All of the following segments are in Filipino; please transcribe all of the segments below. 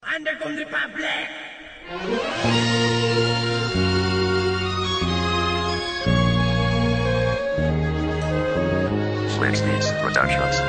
Underground Republic! Slicksneeze Productions.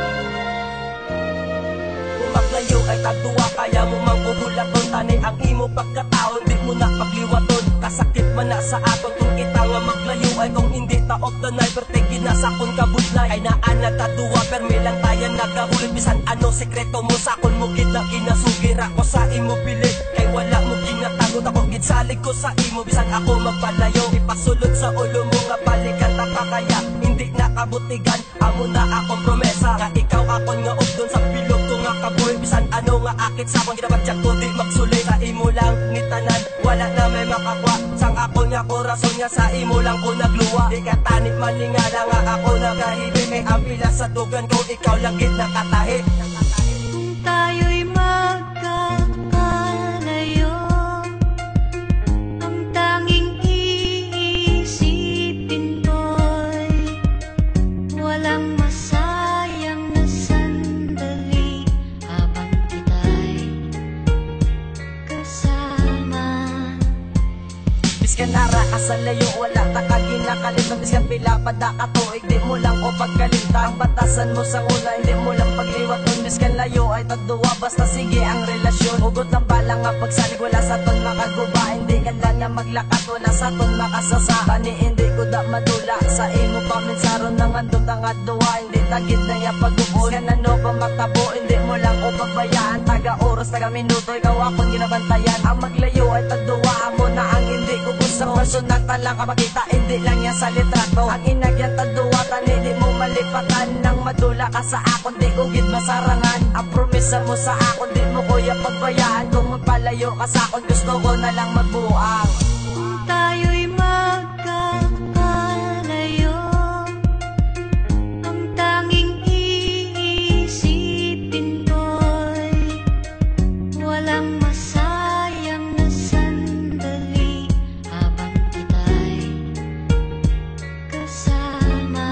Kung maglayo ay tagduwa, kaya mo mang uhulaton. Tanay ang imo pagkataon, di mo na pagliwaton. Kasakit man na sa aton kung kita nga maglayo ay kung hindi taok tanay. Pertegi na sa kong kabudlay ay naana tagduwa, permi lang tayo nagahulid. Bisan ano sekreto mo sa akon mo gid na kinasugira ko sa imo pilit. Kay wala mo ginatagot ako gid salig ko sa imo. Bisan ako magpalayo, ipasulod sa ulo mo nga balikan ta pa kaya hindi nakabutigan. Amo na akong promesa nga ikaw akon nga ubdon sa pilog ko nga kaboy. Bisan ano nga akit sa akong ginabadyag ko di magsulit. Sa imo lang ni tanan, wala na may makakwa. Sang ako nga korason nga sa imo lang ko nagluwa. Di ka tanip maningala nga ako nagahibi. Kay ang pila sa dugan ko ikaw lang gid nakatahi. Kung tayo'y magkakalayo, ang tanging iisipin ko'y walang masayang na sandali habang kita'y kasama. Biskan ara ka sa layo, wala ta ka ginakalimutan. Biskan pila pa da ka tuig, di mo lang o pagkalimta. Ang batasan mo sa una, hindi mo lang pagliwat nun. Biskan layo ay tagduwa, basta sige ang relasyon. Hugot ng bala nga pagsalig, wala sa ton makaguba. Hindi ganda na maglakat, wala sa ton makasasa. Tani hindi ko da madula, sa imo paminsaron nang andun tangad duwa. Hindi tagid na ya pag-ubon, biskan ano pa matabo. Hindi mo lang o pagbayaan, taga oras, taga minuto, ikaw akong ginabantayan. Ang maglayo ay tagduwa, amo na ang hindi ko sa personal talang kapakita, hindi lang yan sa litrato. Ang inagyan tagduwa, tani di mo malipatan. Nang madula ka sa akon, di ko gid masarangan. Ang promesa mo sa akon, di mo kuya pagbayaan. Kung magpalayo ka sa akon, gusto ko na lang magbuang. Kung tayo'y magkakalayo, ang tanging iisipin ko'y walang masayang na sandali habang kita'y kasama.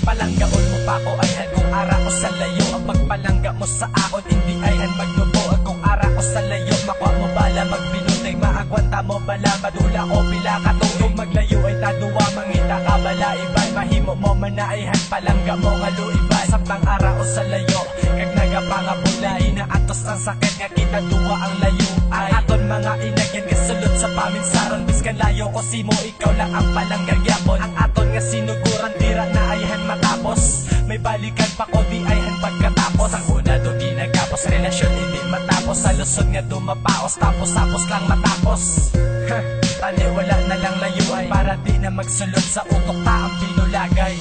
Palanggaon mo pa ko ay hanggang ara ko sa layo. Ang pagpalangga mo sa akon, hindi ay han magnubo. Agong ara ko sa layo, makwa mo bala magbinutay. Maagwanta mo bala, madula o pila katungog. Maglayo ay taduwa, mangita ka bala iban. Mahimo mo manaihan, palangga mo nga luiban. Samtang ara ko sa layo, kag nagapangabulay na atos ang sakit nga kita duwa ang layo. Ang aton mga inagyan kasulod sa paminsaron. Biskan layo ko simo, ikaw lang ang palanggang yapon. Ang aton nga sinuguran, dira na ayhan matapos. May balikan pa ko, di ayhan pagkatapos. Ang una do ginagapos, relasyon hindi matapos. Sa lusod nga dumapaos, tapos lang matapos. Tani wala na lang layuan, para di na magsulod sa utok ta ang pinulagay.